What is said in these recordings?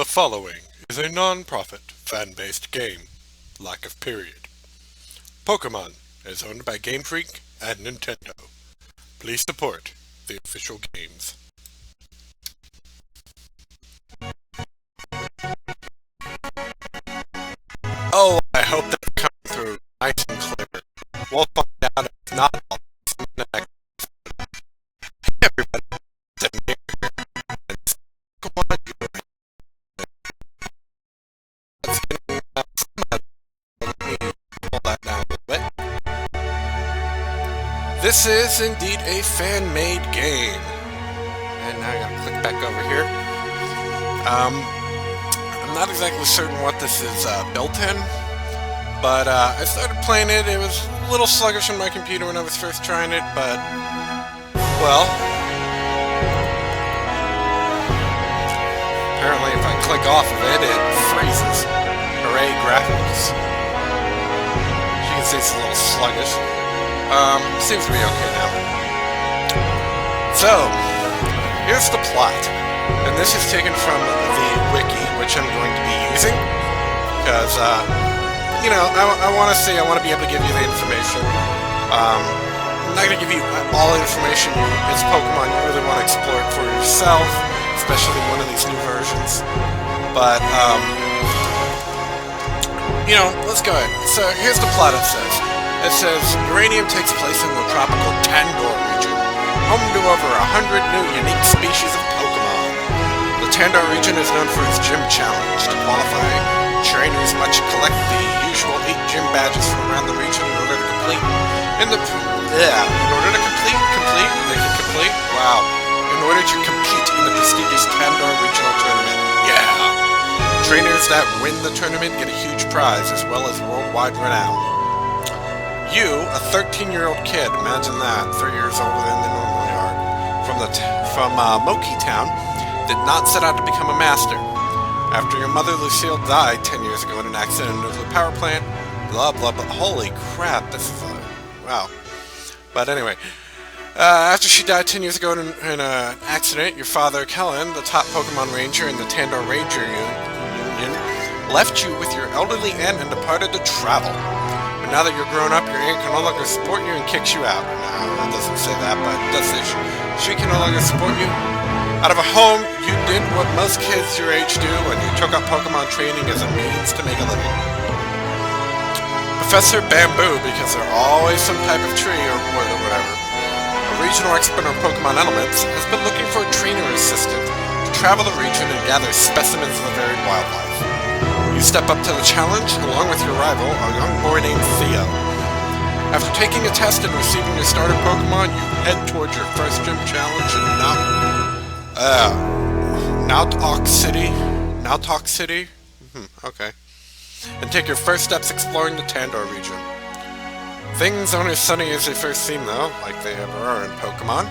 The following is a non-profit, fan-based game. Lack of period. Pokemon is owned by Game Freak and Nintendo. Please support the official games. Oh, I hope that's coming through nice and clear. We'll find out if it's not all next. Hey everybody, it's Amir here. It's Pokemon Uranium. Let's get let me pull that down a little bit. This is indeed a fan-made game. And now I gotta click back over here. I'm not exactly certain what this is built in, but I started playing it. It was a little sluggish on my computer when I was first trying it, but, well, apparently if I click off of it, it freezes. Hooray, graphics. As you can see, it's a little sluggish. Seems to be okay now. So, here's the plot. And this is taken from the wiki, which I'm going to be using. Because, you know, I want to be able to give you the information. I'm not going to give you all the information. It's Pokemon, you really want to explore it for yourself, especially one of these new versions. But, you know, let's go ahead. So, here's the plot it says. It says, Uranium takes place in the tropical Tandor region, home to over 100 new unique species of Pokemon. The Tandor region is known for its gym challenge. To qualify, trainers must collect the usual 8 gym badges from around the region in order to complete. In order to complete. Wow. In order to compete in the prestigious Tandor Regional Tournament. Yeah. Trainers that win the tournament get a huge prize as well as worldwide renown. You, a 13-year-old kid, imagine that, 3 years older than they normally are, from Moki Town, did not set out to become a master. After your mother Lucille died 10 years ago in an accident in a nuclear power plant, blah blah blah. Holy crap, this is wow. But anyway, after she died 10 years ago in an accident, your father Kellen, the top Pokemon Ranger in the Tandor Ranger Union, left you with your elderly aunt and departed to travel. But now that you're grown up, your aunt can no longer support you and kicks you out. No, that doesn't say that, but it does say she can no longer support you. Out of a home, you did what most kids your age do, and you took up Pokemon training as a means to make a living. Professor Bamboo, because there's always some type of tree or wood or whatever, a regional expert on Pokemon elements, has been looking for a trainer assistant to travel the region and gather specimens of the varied wildlife. You step up to the challenge, along with your rival, a young boy named Theo. After taking a test and receiving your starter Pokemon, you head towards your first gym challenge in Nautok City? Okay. And take your first steps exploring the Tandor region. Things aren't as sunny as they first seem, though, like they ever are in Pokemon.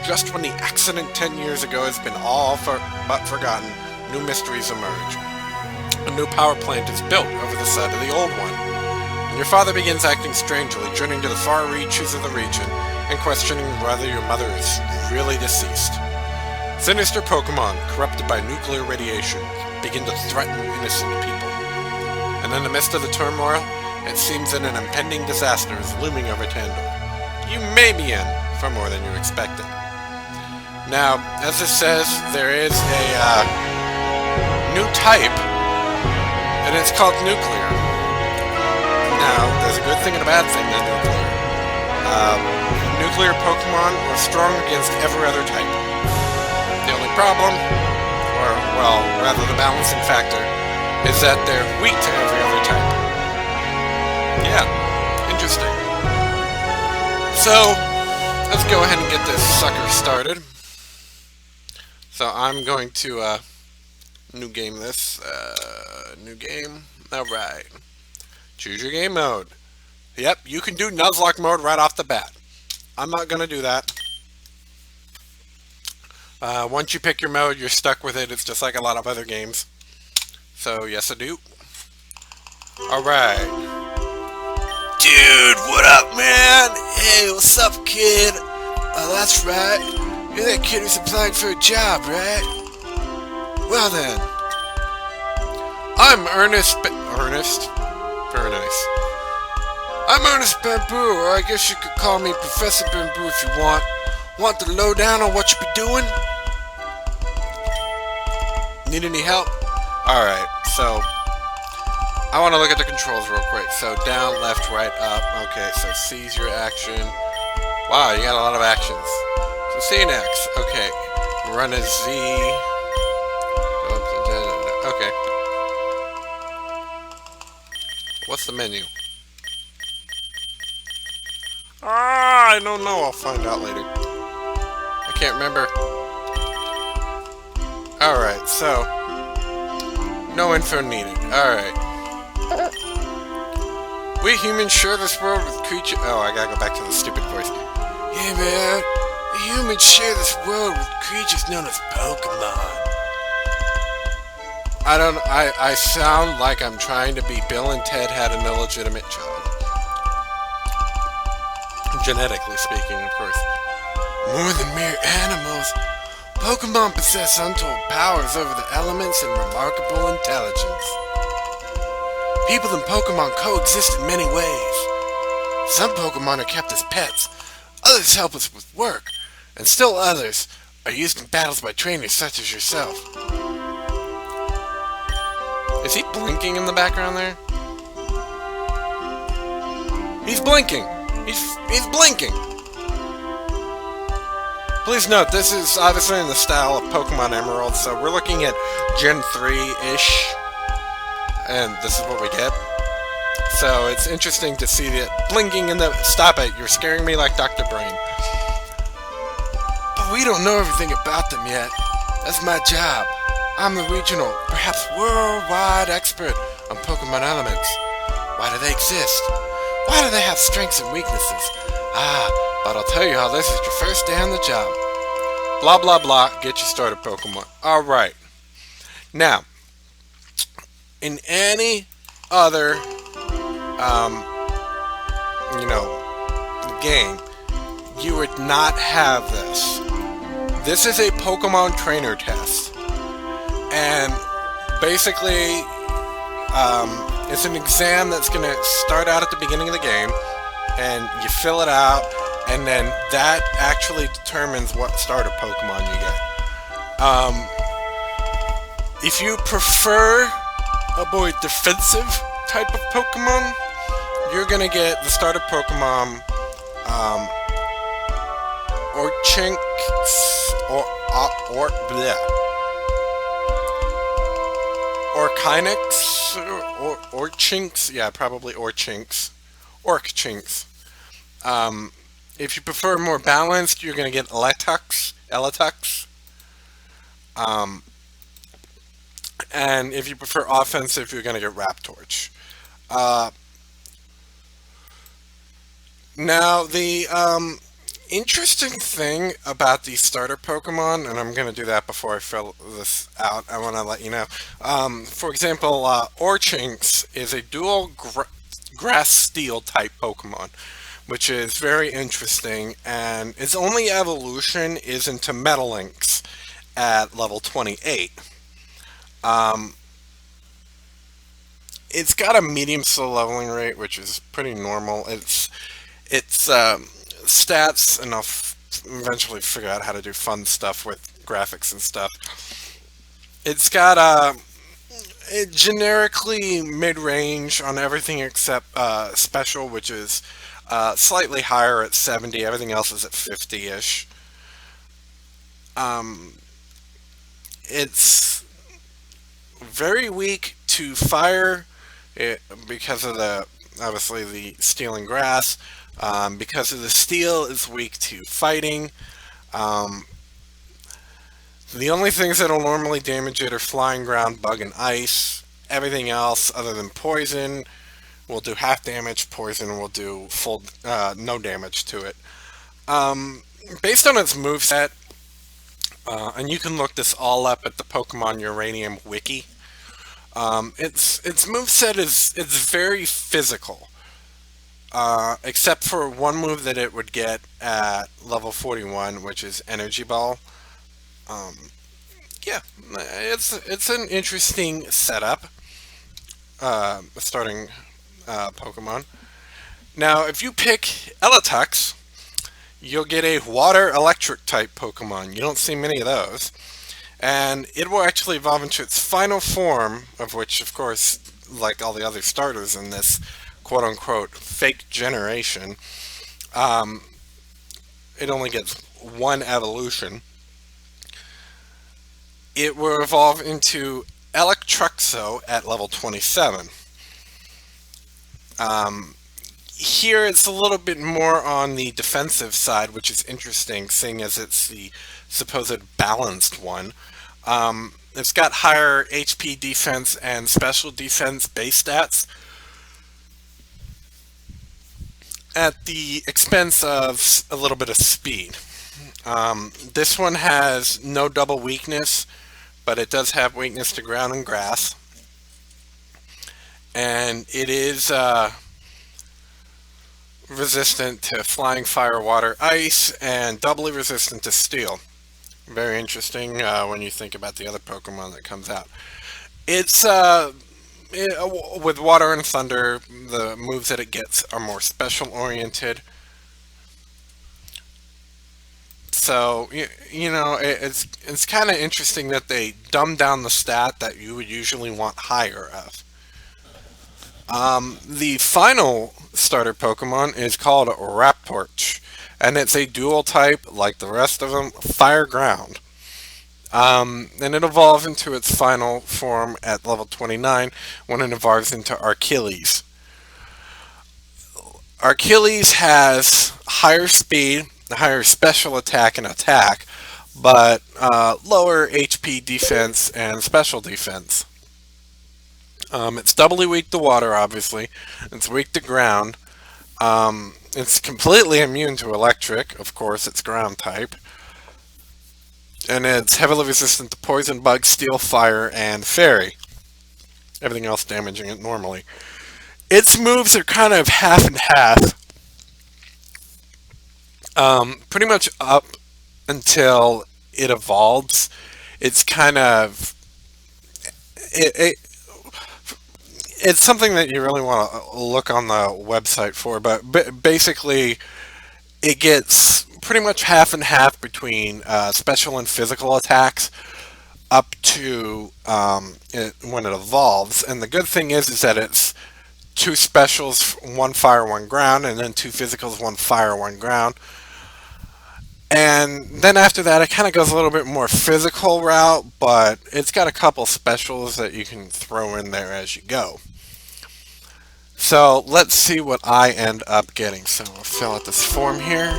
Just when the accident 10 years ago has been all but forgotten, new mysteries emerge. A new power plant is built over the side of the old one. And your father begins acting strangely, journeying to the far reaches of the region and questioning whether your mother is really deceased. Sinister Pokemon, corrupted by nuclear radiation, begin to threaten innocent people. And in the midst of the turmoil, it seems that an impending disaster is looming over Tandor. You may be in for more than you expected. Now, as it says, there is a new type, and it's called nuclear. Now, there's a good thing and a bad thing to nuclear. Nuclear Pokemon are strong against every other type. The only problem, or, well, rather the balancing factor, is that they're weak to every other type. Yeah, interesting. So, let's go ahead and get this sucker started. So I'm going to, new game this, new game, alright. Choose your game mode. Yep, you can do Nuzlocke mode right off the bat. I'm not gonna do that. Once you pick your mode, you're stuck with it. It's just like a lot of other games. So, yes I do. Alright. Dude, what up, man? Hey, what's up, kid? Oh, that's right. You're that kid who's applying for a job, right? Well then, I'm Ernest? Very nice. I'm Ernest Bamboo, or I guess you could call me Professor Bamboo if you want. Want the lowdown on what you be doing? Need any help? Alright, so I want to look at the controls real quick. So down, left, right, up. Okay, so C's your action. Wow, you got a lot of actions. So C and X. Okay. Run a Z. Okay. What's the menu? Ah, I don't know. I'll find out later. I can't remember. Alright, so no info needed. Alright. We humans share this world with creatures. Oh, I gotta go back to the stupid voice. Yeah, man. We humans share this world with creatures known as Pokemon. I sound like I'm trying to be Bill and Ted had an illegitimate child. Genetically speaking, of course. More than mere animals, Pokemon possess untold powers over the elements and remarkable intelligence. People and Pokemon coexist in many ways. Some Pokemon are kept as pets, others help us with work, and still others are used in battles by trainers such as yourself. Is he blinking in the background there? He's blinking! He's blinking! Please note, this is obviously in the style of Pokemon Emerald, so we're looking at Gen 3-ish. And this is what we get. So it's interesting to see that blinking in the... Stop it, you're scaring me like Dr. Brain. But we don't know everything about them yet. That's my job. I'm the regional, perhaps worldwide expert on Pokemon elements. Why do they exist? Why do they have strengths and weaknesses? But I'll tell you how this is your first day on the job. Blah blah blah, get you started Pokemon. Alright. Now, in any other, game, you would not have this. This is a Pokemon trainer test. And basically, it's an exam that's going to start out at the beginning of the game, and you fill it out, and then that actually determines what starter Pokemon you get. If you prefer defensive type of Pokemon, you're going to get the starter Pokemon, Orchinx, yeah, probably Orchinx. If you prefer more balanced, you're going to get Eletux. And if you prefer offensive, you're going to get Raptorch. Now, the interesting thing about the starter Pokemon, and I'm going to do that before I fill this out, I want to let you know. For example, Orchinx is a dual grass steel type Pokemon, which is very interesting, and its only evolution is into Metal Lynx at level 28. It's got a medium slow leveling rate, which is pretty normal. It's stats, and I'll eventually figure out how to do fun stuff with graphics and stuff. It's got generically mid-range on everything except special, which is slightly higher at 70. Everything else is at 50-ish. It's very weak to fire because of obviously the steel and grass. Because of the steel, is weak to fighting. The only things that'll normally damage it are flying ground, bug, and ice. Everything else, other than poison, will do half damage. Poison will do full, no damage to it. Based on its moveset, and you can look this all up at the Pokemon Uranium wiki. Its moveset it's very physical. Except for one move that it would get at level 41, which is Energy Ball. Yeah, it's an interesting setup. starting Pokemon. Now, if you pick Eletux, you'll get a water electric type Pokemon. You don't see many of those. And it will actually evolve into its final form, of which, of course, like all the other starters in this quote unquote fake generation, um, it only gets one evolution. It will evolve into Electruxo at level 27. Um, Here it's a little bit more on the defensive side, which is interesting, seeing as it's the supposed balanced one. It's got higher HP defense and special defense base stats at the expense of a little bit of speed. This one has no double weakness, but it does have weakness to ground and grass. And it is resistant to flying, fire, water, ice, and doubly resistant to steel. Very interesting when you think about the other Pokemon that comes out. It's with water and thunder, the moves that it gets are more special oriented. So it's kind of interesting that they dumb down the stat that you would usually want higher of. The final starter Pokemon is called Raptorch, and it's a dual type like the rest of them, Fire Ground. And it evolves into its final form at level 29 when it evolves into Archilles. Archilles has higher speed, higher special attack, but lower HP defense and special defense. It's doubly weak to water, obviously. It's weak to ground. It's completely immune to electric. Of course, it's ground type. And it's heavily resistant to poison, bug, steel, fire, and fairy. Everything else damaging it normally. Its moves are kind of half and half. Pretty much up until it evolves. It's kind of... it's something that you really want to look on the website for, but basically it gets pretty much half and half between special and physical attacks up to when it evolves. And the good thing is that it's two specials, one fire, one ground, and then two physicals, one fire, one ground. And then after that, it kind of goes a little bit more physical route, but it's got a couple specials that you can throw in there as you go. So let's see what I end up getting. So I'll fill out this form here.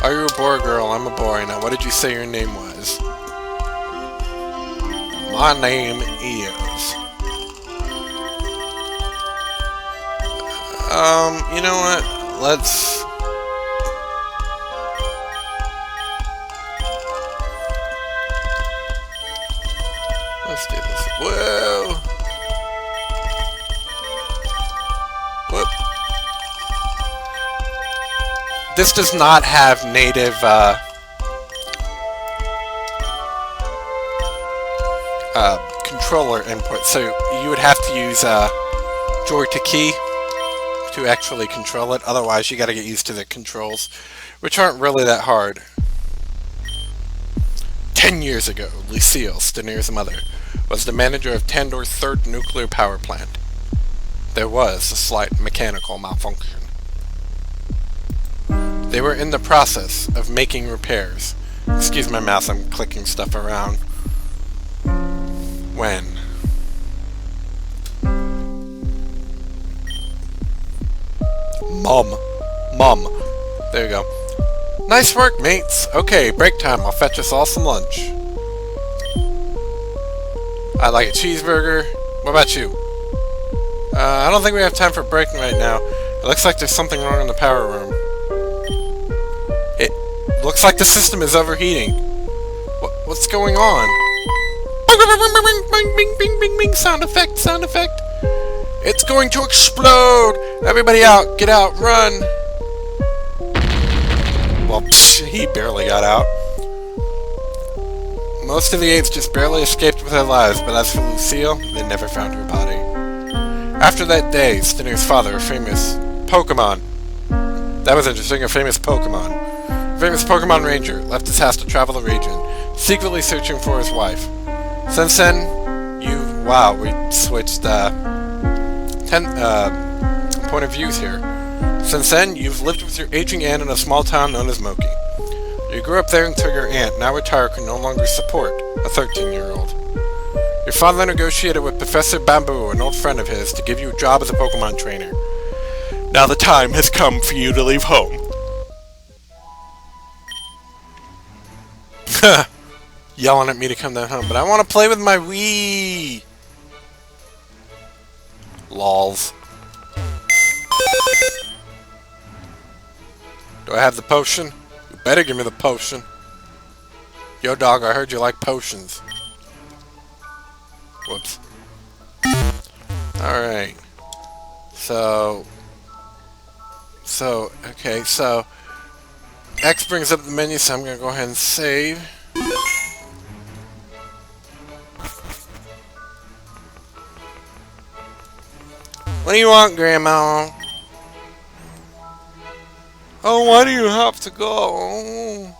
Are you a boy or girl? I'm a boy. Now, what did you say your name was? My name is... you know what? Let's do this. Whoa! Whoop. This does not have native controller input, so you would have to use Joy to key to actually control it. Otherwise, you got to get used to the controls, which aren't really that hard. 10 years ago, Lucille, Stanier's mother, was the manager of Tandor's third nuclear power plant. There was a slight mechanical malfunction. They were in the process of making repairs. Excuse my mouse, I'm clicking stuff around. When? Mom. There you go. Nice work, mates. Okay, break time. I'll fetch us all some lunch. I'd like a cheeseburger. What about you? I don't think we have time for breaking right now. It looks like there's something wrong in the power room. It looks like the system is overheating. What's going on? Bing, bing, bing, bing, bing. Sound effect. It's going to explode! Everybody out! Get out! Run! Well, he barely got out. Most of the apes just barely escaped with their lives, but as for Lucille, they never found her body. After that day, Stinner's father, a famous Pokemon. That was interesting, a famous Pokemon. A famous Pokemon Ranger left his house to travel the region, secretly searching for his wife. Since then, wow, we switched, point of views here. Since then, you've lived with your aging aunt in a small town known as Moki. You grew up there until your aunt, now retired, could no longer support a 13-year-old. Your father negotiated with Professor Bamboo, an old friend of his, to give you a job as a Pokemon trainer. Now the time has come for you to leave home. Yelling at me to come down home, but I want to play with my Wii. Lols. Do I have the potion? You better give me the potion. Yo, dog, I heard you like potions. Whoops. Alright. Okay, so X brings up the menu, so I'm going to go ahead and save. What do you want, Grandma? Oh, why do you have to go?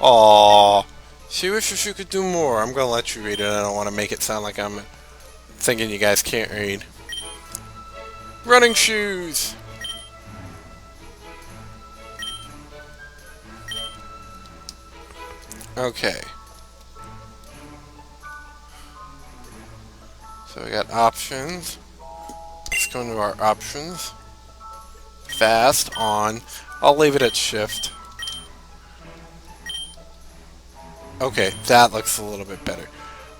Aww. She wishes she could do more. I'm gonna let you read it. I don't want to make it sound like I'm thinking you guys can't read. Running shoes! Okay. So we got options. Let's go into our options. Fast, on. I'll leave it at shift. Okay, that looks a little bit better.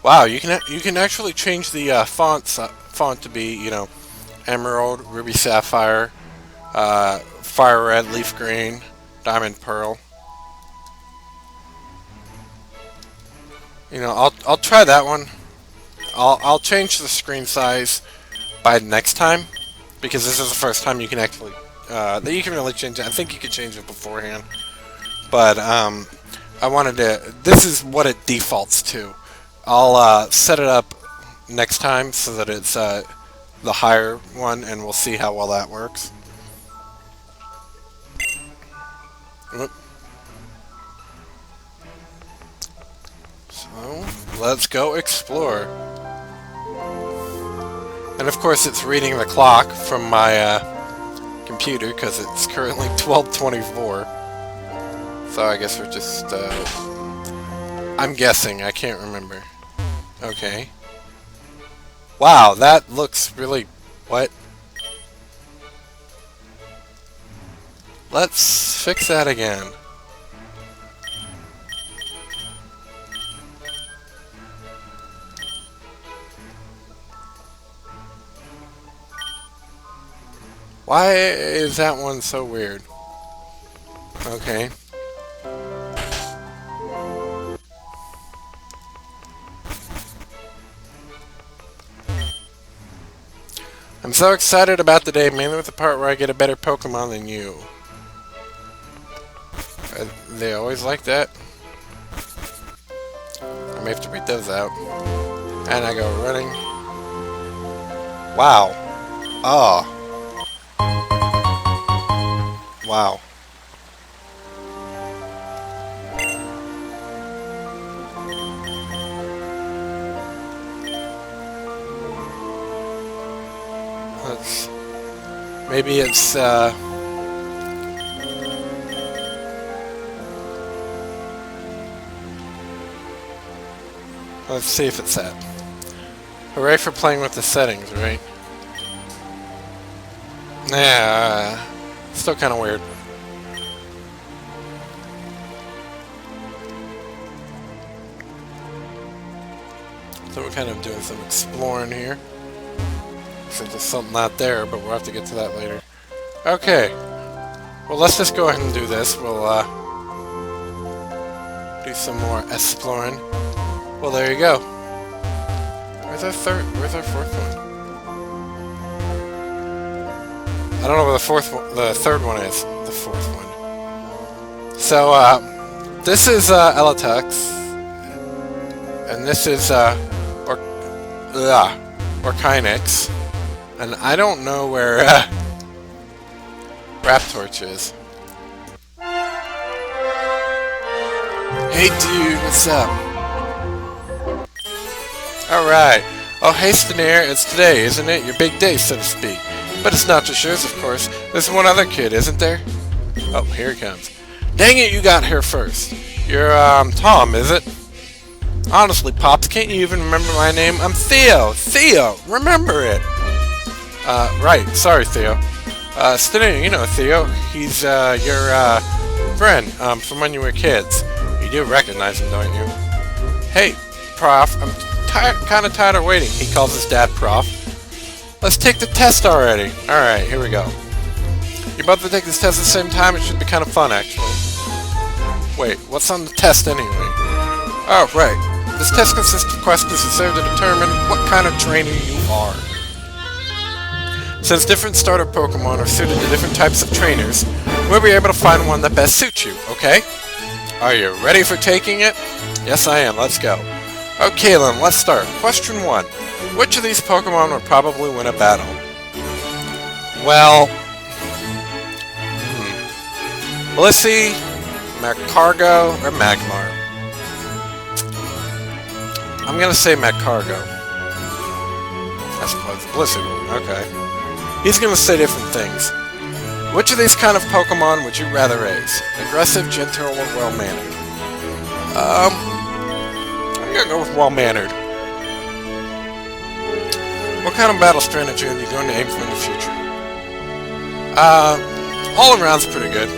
Wow, you can actually change the font to be, you know, emerald, ruby sapphire, fire red, leaf green, diamond pearl. You know, I'll try that one. I'll change the screen size by next time, because this is the first time you can actually that you can really change it. I think you can change it beforehand, but I wanted to. This is what it defaults to. I'll set it up next time so that it's the higher one, and we'll see how well that works. Oop. So let's go explore. And of course, it's reading the clock from my computer because it's currently 12:24. So I guess we're just, I'm guessing, I can't remember. Okay. Wow, that looks really, what? Let's fix that again. Why is that one so weird? Okay. I'm so excited about the day, mainly with the part where I get a better Pokemon than you. They always like that. I may have to read those out. And I go running. Wow. Oh. Wow. Maybe it's, let's see if it's that. Hooray for playing with the settings, right? Yeah, still kind of weird. So we're kind of doing some exploring here. So there's something out there, but we'll have to get to that later. Okay. Well, let's just go ahead and do this. We'll do some more exploring. Well, there you go. Where's our fourth one? I don't know where the third one is. The fourth one. So, this is Elatux, and this is or Kynex. And I don't know where Raptorch is. Hey dude, what's up? Alright. Oh hey Stutter, it's today, isn't it? Your big day, so to speak. But it's not just yours, of course. There's one other kid, isn't there? Oh, here he comes. Dang it, you got here first. You're, Tom, is it? Honestly, Pops, can't you even remember my name? I'm Theo! Theo! Remember it! Right. Sorry, Theo. Stutter, you know Theo. He's, your, friend, from when you were kids. You do recognize him, don't you? Hey, Prof, I'm kinda tired of waiting. He calls his dad Prof. Let's take the test already. Alright, here we go. You're both to take this test at the same time. It should be kind of fun, actually. Wait, what's on the test anyway? Oh, right. This test consists of questions that serve to determine what kind of trainer you are. Since different starter Pokemon are suited to different types of trainers, we'll be able to find one that best suits you, okay? Are you ready for taking it? Yes, I am. Let's go. Okay, then, let's start. Question 1. Which of these Pokemon would probably win a battle? Well... Blissey, Magcargo, or Magmar? I'm gonna say Magcargo. I suppose Blissey. Okay. He's gonna say different things. Which of these kind of Pokemon would you rather raise? Aggressive, gentle, or well-mannered? I'm gonna go with well-mannered. What kind of battle strategy are you going to aim for in the future? All around's pretty good.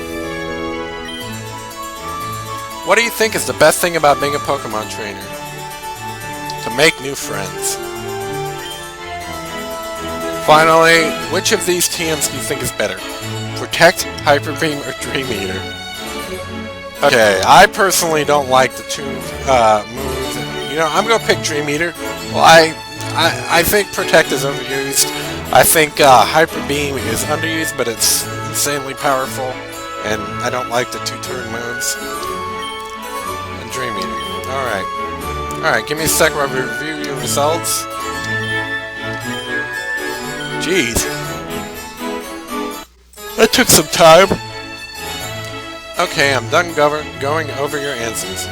What do you think is the best thing about being a Pokemon trainer? To make new friends. Finally, which of these TMs do you think is better? Protect, Hyper Beam, or Dream Eater? Okay, I personally don't like the two moves. You know, I'm gonna pick Dream Eater. Well, I think Protect is overused. I think Hyper Beam is underused, but it's insanely powerful. And I don't like the two-turn moves. And Dream Eater. Alright, give me a sec while we review your results. Jeez. That took some time. Okay, I'm done going over your answers.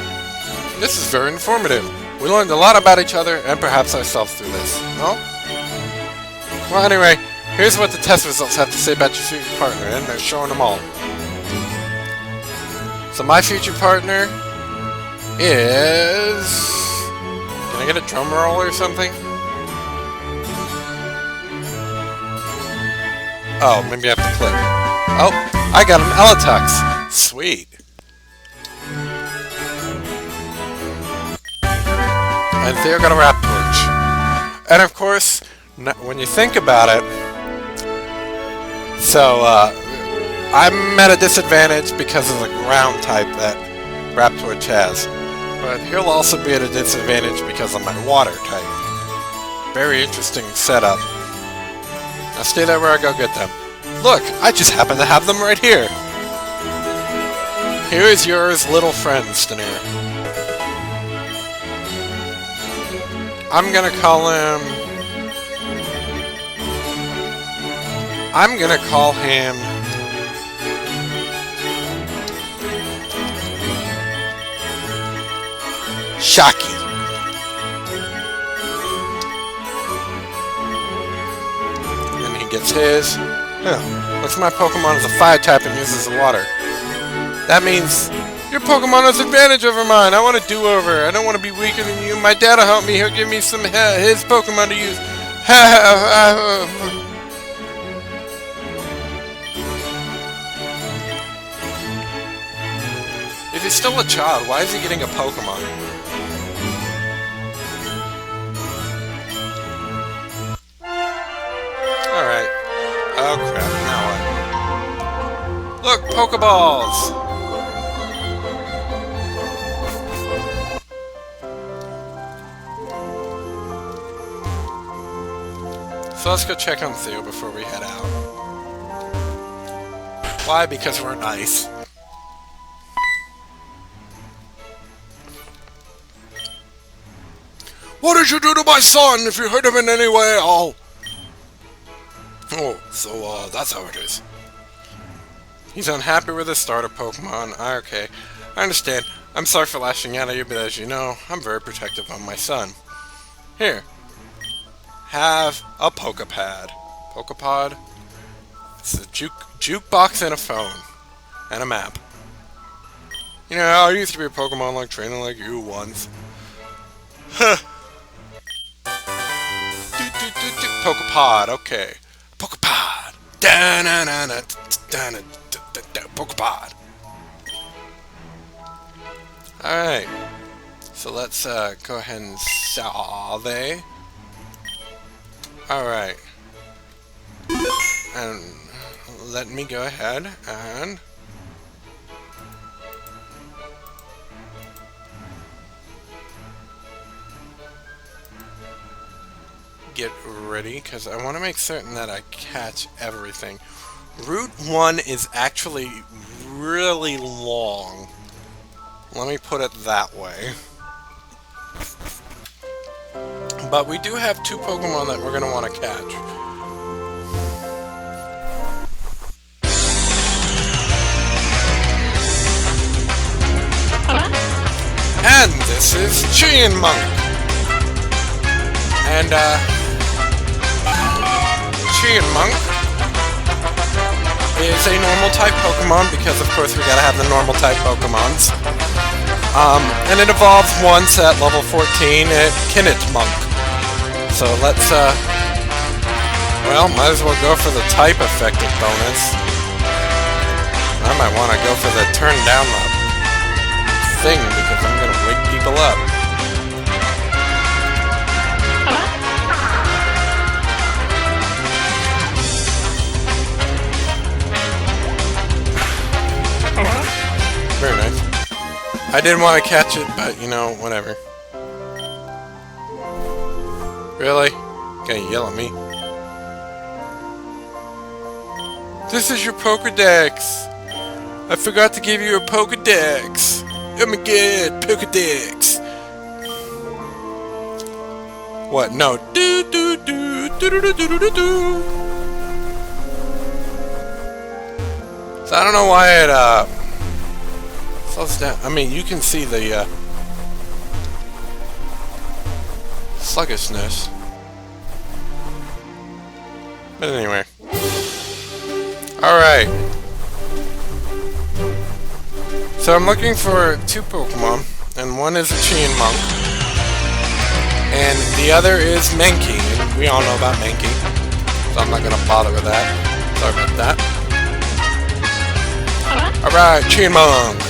This is very informative. We learned a lot about each other and perhaps ourselves through this. Well, anyway, here's what the test results have to say about your future partner, and they're showing them all. So my future partner is... Can I get a drum roll or something? Oh, maybe I have to click. Oh, I got an Elatux. Sweet. And Theo got a Raptorch. And of course, when you think about it, so I'm at a disadvantage because of the ground type that Raptorch has. But he'll also be at a disadvantage because of my water type. Very interesting setup. Now stay there where I go get them. Look, I just happen to have them right here. Here is yours, little friend, Stutter. I'm gonna call him... Shocky. And he gets his. Huh. Looks like my Pokemon is a fire type and uses the water. That means your Pokemon has advantage over mine. I want a do-over. I don't want to be weaker than you. My dad will help me. He'll give me some his Pokemon to use. If he's still a child, why is he getting a Pokemon? Alright. Oh crap, now what? Look, Pokeballs! So let's go check on Theo before we head out. Why? Because we're nice. What did you do to my son? If you hurt him in any way, I'll... Oh, so, that's how it is. He's unhappy with his starter Pokemon. Okay, I understand. I'm sorry for lashing out at you, but as you know, I'm very protective of my son. Here. Have a Pokepad. Pokepod? It's a jukebox and a phone. And a map. You know, I used to be a Pokemon like trainer like you once. Huh. Pokepod, okay. Pokepod. Pokepod. Alright. So let's go ahead and solve. Alright. And let me go ahead and get ready, because I want to make certain that I catch everything. Route 1 is actually really long. Let me put it that way. But we do have 2 Pokemon that we're going to want to catch. And this is Monk. And, Monk is a normal type Pokemon because, of course, we gotta have the normal type Pokemons. And it evolves once at level 14 at Monk. So let's, well, might as well go for the type effective bonus. I might want to go for the turn down the thing because I'm gonna wake people up. Very nice. I didn't want to catch it, but, you know, whatever. Really? Can't yell at me. This is your Pokedex! I forgot to give you a Pokedex! Oh my god, Pokedex! What? No. So I don't know why it, slows down. I mean, you can see the, sluggishness. But anyway. Alright. So I'm looking for 2 Pokemon, and one is a Monk, and the other is Mankey, and we all know about Mankey, so I'm not gonna bother with that. Sorry about that. Alright, Monk.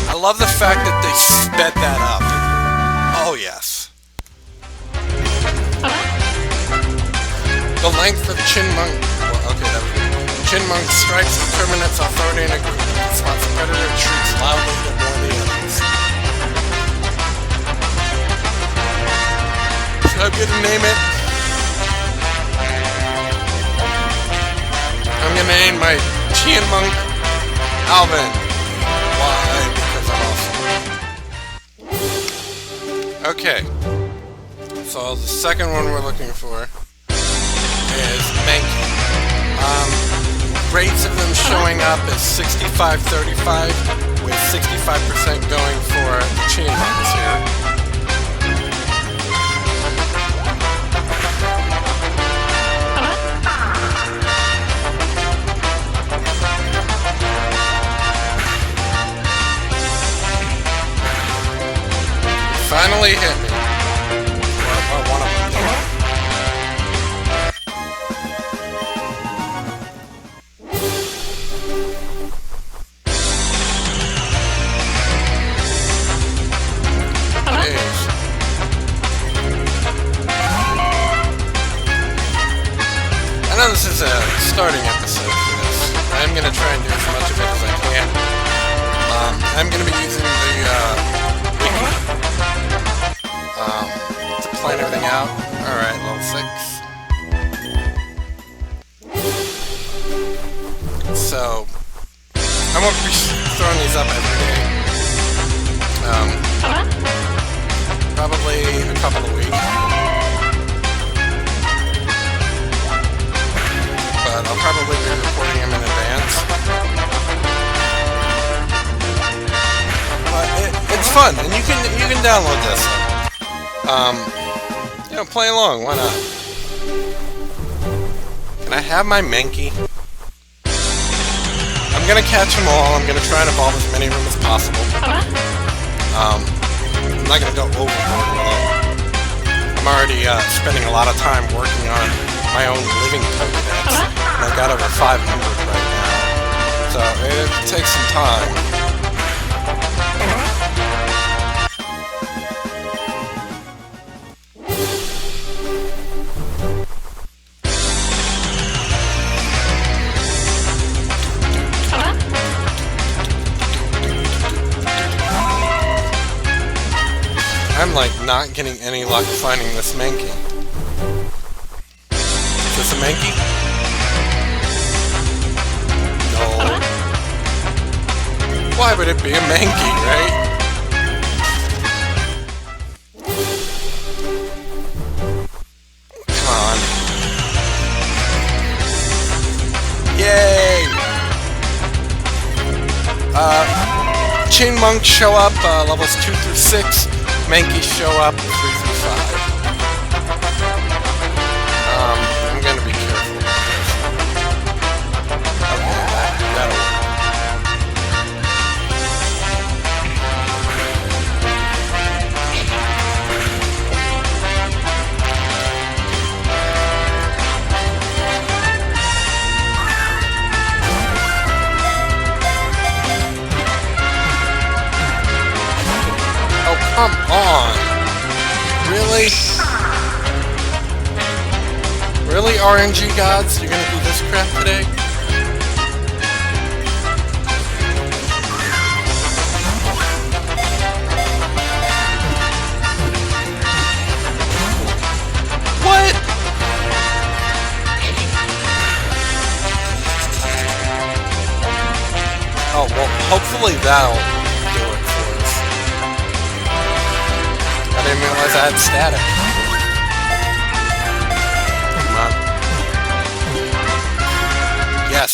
I love the fact that they sped that up. Oh, yes. The length of Monk. Well, okay, that was Monk strikes and terminates authority in a group. Spots a predator and shrieks loudly to warn the others. So I'm gonna name it. I'm gonna name my Monk Alvin. Why? Okay, so the second one we're looking for is Mankey. Rates of them showing up is 65-35, with 65% going for the Monks here. Finally hit me. One of them. starting episode for this. I'm going to try and do as much of it as I can. I'm going to be using the wiki to plan everything out. Alright, level 6. So, I won't be throwing these up every day. Probably a couple of weeks. But I'll probably be recording them in advance. But it's fun, and you can download this. You know, play along. Why not? Can I have my Mankey? I'm gonna catch them all. I'm gonna try and evolve as many of them as possible. I'm not gonna go overboard with it. I'm already spending a lot of time working on my own living Pokédex. And I've got over 500 right now. So it takes some time. I'm like not getting any luck finding this Mankey. Is this a Mankey? No. Why would it be a Mankey, right? Come on. Yay! Chinmunks show up, levels 2 through 6. Mankeys show up 3 through 5. I'm gonna be careful about this. Okay, that'll work. Oh, come on! Really? Really, RNG gods? You're gonna do this crap today? What? Oh, well, hopefully that'll do it for us. I didn't realize I had static. Come on. Yes.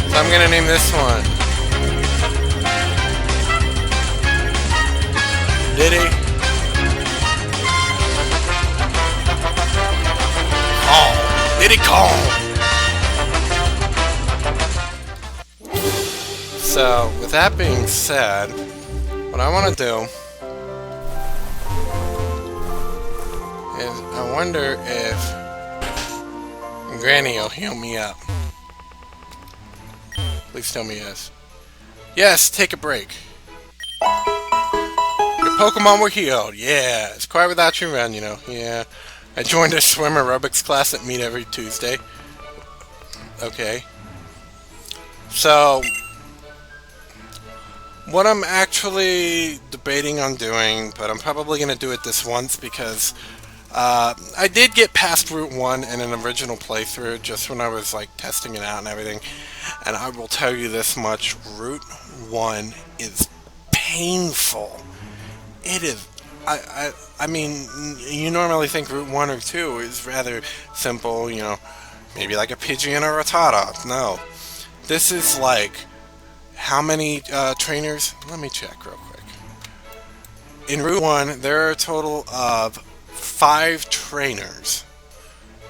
So I'm gonna name this one Diddy. Oh, Diddy Kong. So, with that being said, what I want to do is I wonder if Granny will heal me up. Please tell me yes. Yes, take a break. Your Pokemon were healed. Yeah, it's quiet without you around, you know. Yeah. I joined a swim aerobics class that meet every Tuesday. Okay. So, what I'm actually debating on doing, but I'm probably going to do it this once because I did get past Route 1 in an original playthrough just when I was like testing it out and everything. And I will tell you this much, Route 1 is painful. It is. I mean, you normally think Route 1 or 2 is rather simple, you know, maybe like a Pidgeon or a Rattata. No. This is like, how many trainers? Let me check real quick. In Route 1, there are a total of 5 trainers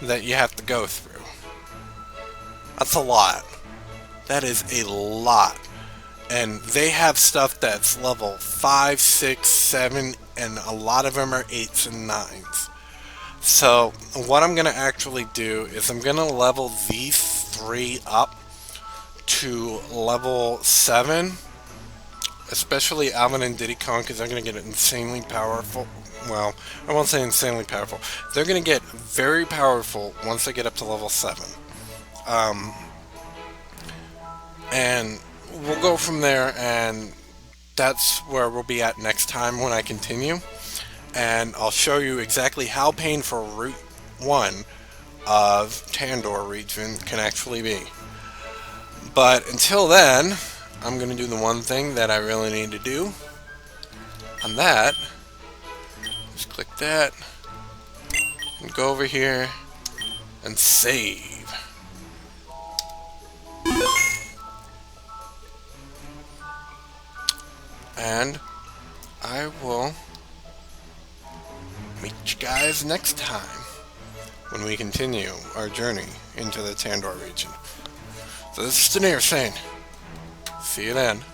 that you have to go through. That's a lot. That is a lot. And they have stuff that's level 5, 6, 7, and a lot of them are 8s and 9s. So, what I'm going to actually do is I'm going to level these 3 up to level 7, especially Alvin and Diddy Kong, because they're going to get insanely powerful. Well, I won't say insanely powerful. They're going to get very powerful once they get up to level 7. And we'll go from there, and that's where we'll be at next time when I continue. And I'll show you exactly how painful Route 1 of Tandor region can actually be. But until then, I'm going to do the one thing that I really need to do. On that, just click that, and go over here, and save. And I will meet you guys next time when we continue our journey into the Tandor region. So this is Stutter saying, see you then.